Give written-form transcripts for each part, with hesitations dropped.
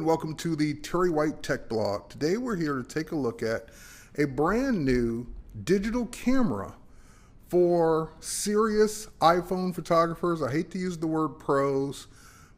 welcome to the Terry White Tech Blog. Today we're here to take a look at a brand new digital camera for serious iPhone photographers. I hate to use the word pros,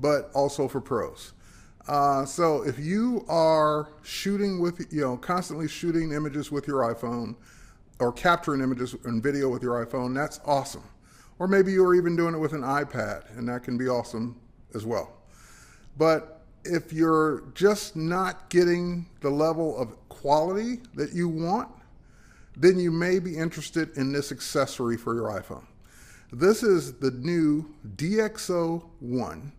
but also for pros. So if you are shooting with, constantly shooting images with your iPhone or capturing images and video with your iPhone, that's awesome. Or maybe you're even doing it with an iPad, and that can be awesome as well. But if you're just not getting the level of quality that you want, then you may be interested in this accessory for your iPhone. This is the new Dxo One.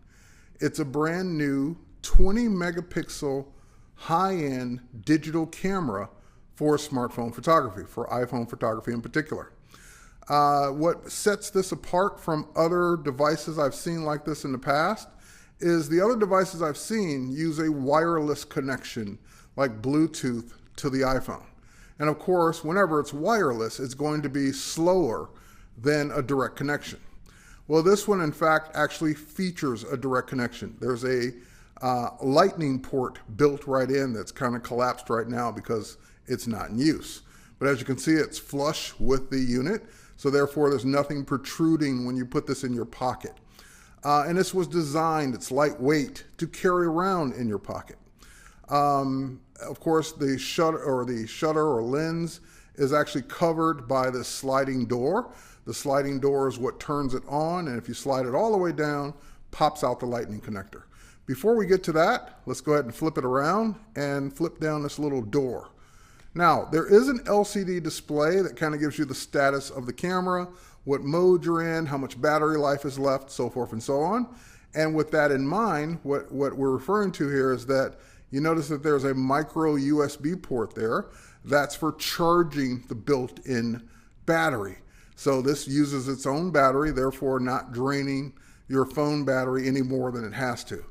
It's a brand new 20 megapixel high-end digital camera for smartphone photography, for iPhone photography in particular. What sets this apart from other devices I've seen like this in the past is the other devices I've seen use a wireless connection like Bluetooth to the iPhone. And of course, whenever it's wireless, it's going to be slower than a direct connection. Well, this one, in fact, actually features a direct connection. There's a lightning port built right in that's kind of collapsed right now because it's not in use. But as you can see, it's flush with the unit, so therefore there's nothing protruding when you put this in your pocket. And this was designed, it's lightweight, to carry around in your pocket. Of course, the shutter or lens is actually covered by this sliding door. The sliding door is what turns it on, and if you slide it all the way down, pops out the lightning connector. Before we get to that, let's go ahead and flip it around and flip down this little door. Now, there is an LCD display that kind of gives you the status of the camera, what mode you're in, how much battery life is left, so forth and so on. And with that in mind, what we're referring to here is that you notice that there's a micro USB port there. That's for charging the built-in battery. So this uses its own battery, therefore not draining your phone battery any more than it has to.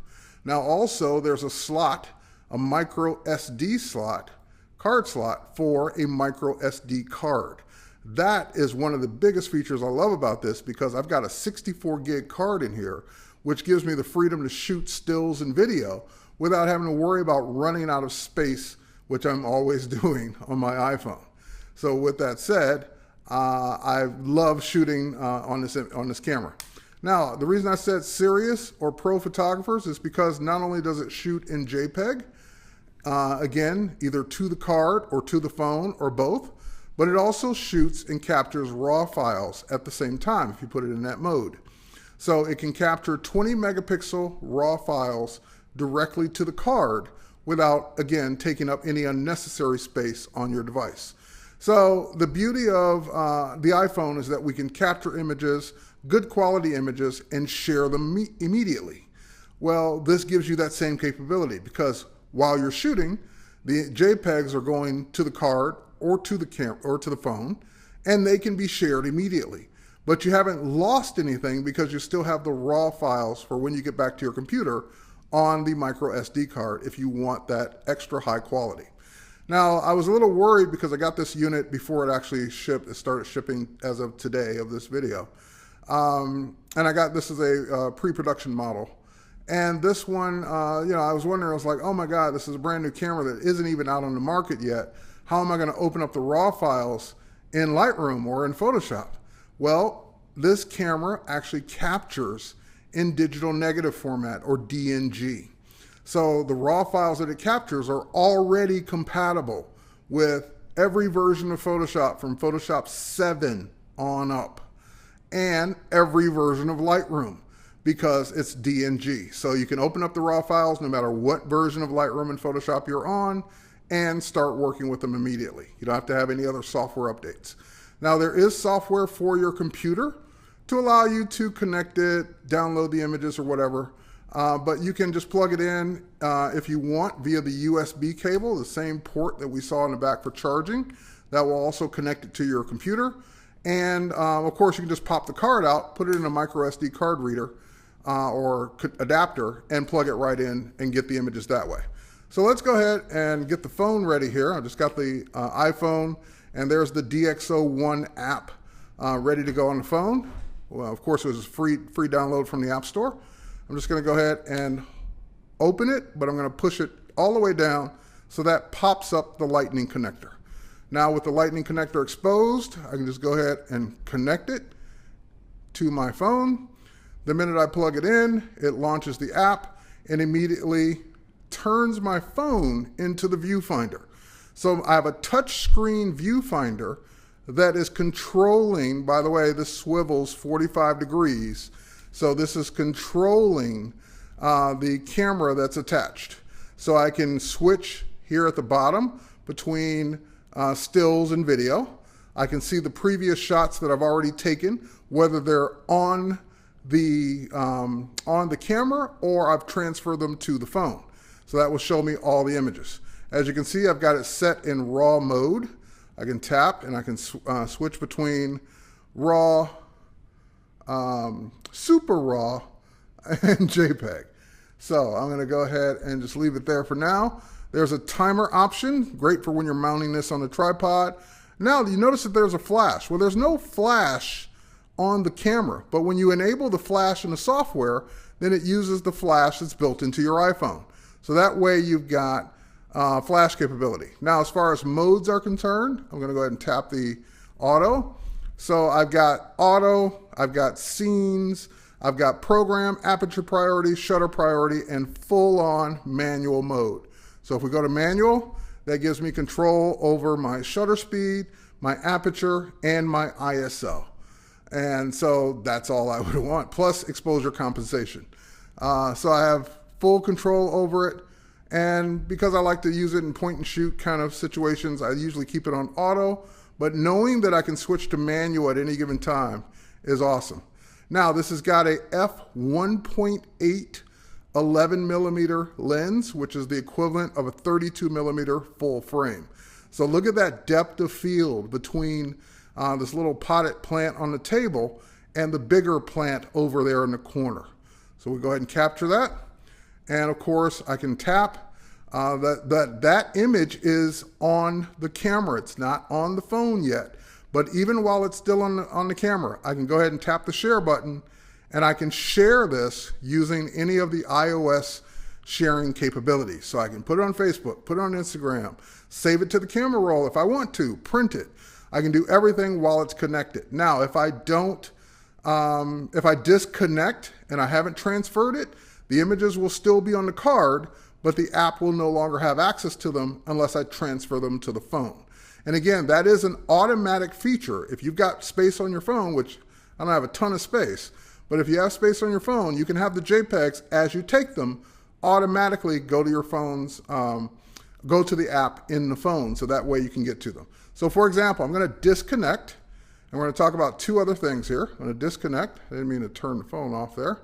Now also there's a slot, a micro SD slot, card slot for a micro SD card. That is one of the biggest features I love about this because I've got a 64 gig card in here, which gives me the freedom to shoot stills and video without having to worry about running out of space, which I'm always doing on my iPhone. So with that said, I love shooting on this camera. Now, the reason I said serious or pro photographers is because not only does it shoot in JPEG, again, either to the card or to the phone or both, but it also shoots and captures RAW files at the same time if you put it in that mode. So it can capture 20 megapixel RAW files directly to the card without, again, taking up any unnecessary space on your device. So the beauty of the iPhone is that we can capture images, good quality images, and share them immediately. Well, this gives you that same capability because while you're shooting, the JPEGs are going to the card or to the camera or to the phone, and they can be shared immediately. But you haven't lost anything because you still have the raw files for when you get back to your computer on the micro SD card if you want that extra high quality. Now, I was a little worried because I got this unit before it actually shipped. It started shipping as of today of this video. And I got this as a pre-production model. And this one, I was wondering, I was like, oh my God, this is a brand new camera that isn't even out on the market yet. How am I going to open up the raw files in Lightroom or in Photoshop? Well, this camera actually captures in digital negative format or DNG. So the raw files that it captures are already compatible with every version of Photoshop from Photoshop 7 on up and every version of Lightroom because it's DNG. So you can open up the raw files no matter what version of Lightroom and Photoshop you're on and start working with them immediately. You don't have to have any other software updates. Now there is software for your computer to allow you to connect it, download the images or whatever, but you can just plug it in if you want via the USB cable, the same port that we saw in the back for charging. That will also connect it to your computer. And of course you can just pop the card out, put it in a micro SD card reader or adapter and plug it right in and get the images that way. So let's go ahead and get the phone ready here. I just got the iPhone and there's the Dxo One app ready to go on the phone. Well, of course, it was a free download from the App Store. I'm just going to go ahead and open it, but I'm going to push it all the way down so that pops up the lightning connector. Now with the lightning connector exposed, I can just go ahead and connect it to my phone. The minute I plug it in, it launches the app and immediately turns my phone into the viewfinder. So I have a touchscreen viewfinder that is controlling, by the way, this swivels 45 degrees. So this is controlling the camera that's attached. So I can switch here at the bottom between stills and video. I can see the previous shots that I've already taken, whether they're on the camera or I've transferred them to the phone. So that will show me all the images. As you can see, I've got it set in RAW mode. I can tap and I can switch between RAW, Super RAW, and JPEG. So I'm going to go ahead and just leave it there for now. There's a timer option, great for when you're mounting this on the tripod. Now you notice that there's a flash. Well, there's no flash on the camera, but when you enable the flash in the software, then it uses the flash that's built into your iPhone. So that way you've got flash capability. Now, as far as modes are concerned, I'm going to go ahead and tap the auto. So I've got auto, I've got scenes, I've got program, aperture priority, shutter priority, and full-on manual mode. So if we go to manual, that gives me control over my shutter speed, my aperture, and my ISO. And so that's all I would want, plus exposure compensation. So I have full control over it. And because I like to use it in point and shoot kind of situations, I usually keep it on auto. But knowing that I can switch to manual at any given time is awesome. Now, this has got a f1.8 11mm lens, which is the equivalent of a 32mm full frame. So look at that depth of field between this little potted plant on the table and the bigger plant over there in the corner. So we go ahead and capture that. And of course, I can tap. That image is on the camera. It's not on the phone yet. But even while it's still on the camera, I can go ahead and tap the share button, and I can share this using any of the iOS sharing capabilities. So I can put it on Facebook, put it on Instagram, save it to the camera roll if I want to, print it. I can do everything while it's connected. Now, if I disconnect and I haven't transferred it, the images will still be on the card, but the app will no longer have access to them unless I transfer them to the phone. And again, that is an automatic feature. If you've got space on your phone, which I don't have a ton of space, but if you have space on your phone, you can have the JPEGs as you take them automatically go to your phones, go to the app in the phone, so that way you can get to them. So for example, I'm going to disconnect, and we're going to talk about two other things here. I'm going to disconnect. I didn't mean to turn the phone off there.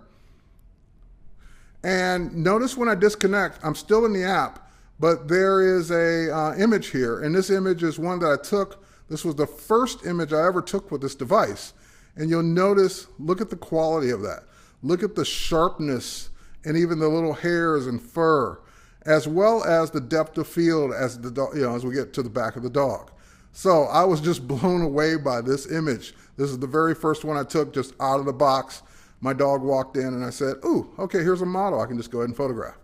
And notice when I disconnect, I'm still in the app, but there is a image here. And this image is one that I took. This was the first image I ever took with this device. And you'll notice, look at the quality of that. Look at the sharpness and even the little hairs and fur, as well as the depth of field as as we get to the back of the dog. So I was just blown away by this image. This is the very first one I took just out of the box. My dog walked in and I said, ooh, okay, here's a model I can just go ahead and photograph.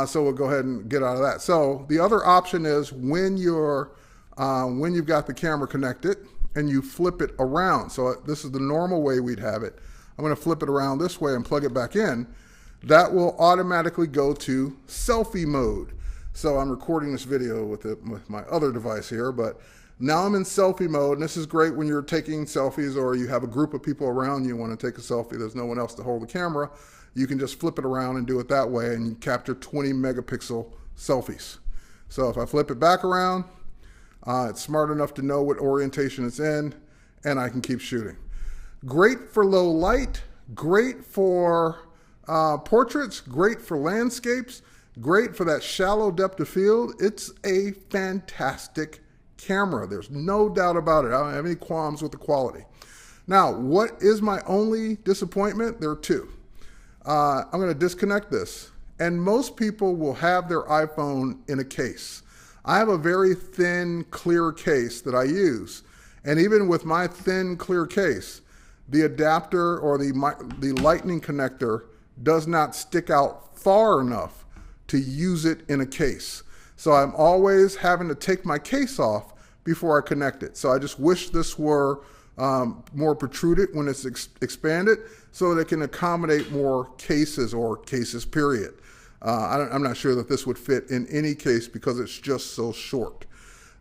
So we'll go ahead and get out of that. So the other option is when you've got the camera connected and you flip it around. So this is the normal way we'd have it. I'm going to flip it around this way and plug it back in. That will automatically go to selfie mode. So I'm recording this video with my other device here, but now I'm in selfie mode, and this is great when you're taking selfies or you have a group of people around you want to take a selfie. There's no one else to hold the camera. You can just flip it around and do it that way, and you capture 20 megapixel selfies. So if I flip it back around, it's smart enough to know what orientation it's in, and I can keep shooting. Great for low light, great for portraits, great for landscapes, great for that shallow depth of field. It's a fantastic camera. There's no doubt about it. I don't have any qualms with the quality. Now, what is my only disappointment? There are two. I'm going to disconnect this, and most people will have their iPhone in a case. I have a very thin, clear case that I use, and even with my thin, clear case, the adapter or the lightning connector does not stick out far enough to use it in a case. So I'm always having to take my case off before I connect it. So I just wish this were more protruded when it's expanded so that it can accommodate more cases or cases period. I'm not sure that this would fit in any case because it's just so short.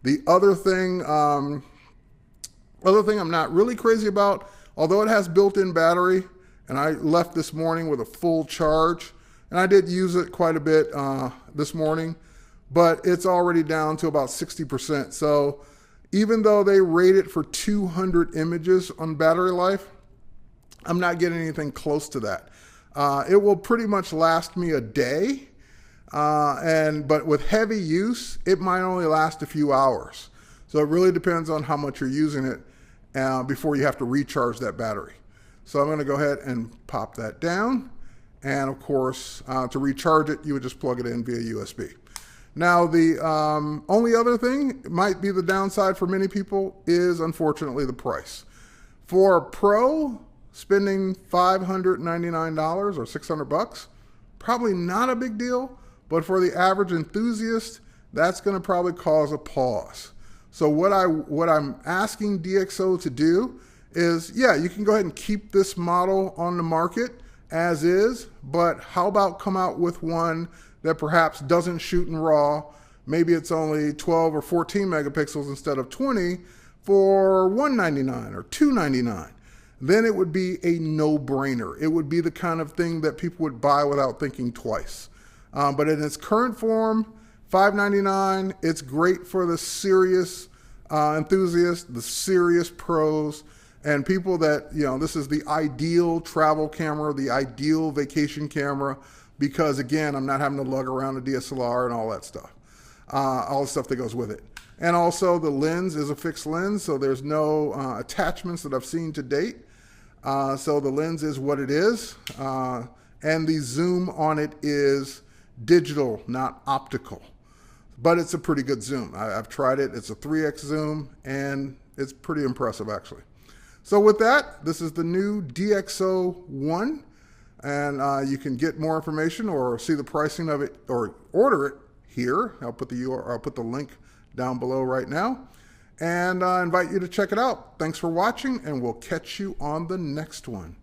The other thing I'm not really crazy about, although it has built-in battery, and I left this morning with a full charge, and I did use it quite a bit this morning, but it's already down to about 60%. So even though they rate it for 200 images on battery life, I'm not getting anything close to that. It will pretty much last me a day, but with heavy use, it might only last a few hours. So it really depends on how much you're using it before you have to recharge that battery. So I'm going to go ahead and pop that down. And of course, to recharge it, you would just plug it in via USB. Now, the only other thing, might be the downside for many people, is unfortunately the price. For a Pro, spending $599 or $600, probably not a big deal, but for the average enthusiast, that's going to probably cause a pause. So what I'm asking Dxo to do is, yeah, you can go ahead and keep this model on the market as is, but how about come out with one that perhaps doesn't shoot in RAW? Maybe it's only 12 or 14 megapixels instead of 20 for $199 or $299. Then it would be a no-brainer. It would be the kind of thing that people would buy without thinking twice. But in its current form, $599, it's great for the serious enthusiasts, the serious pros, and people that, this is the ideal travel camera, the ideal vacation camera, because again, I'm not having to lug around a DSLR and all that stuff, all the stuff that goes with it. And also the lens is a fixed lens, so there's no attachments that I've seen to date. So the lens is what it is, and the zoom on it is digital, not optical. But it's a pretty good zoom. I've tried it. It's a 3x zoom, and it's pretty impressive, actually. So with that, this is the new Dxo One, and you can get more information or see the pricing of it or order it here. I'll put the link down below right now, and I invite you to check it out. Thanks for watching, and we'll catch you on the next one.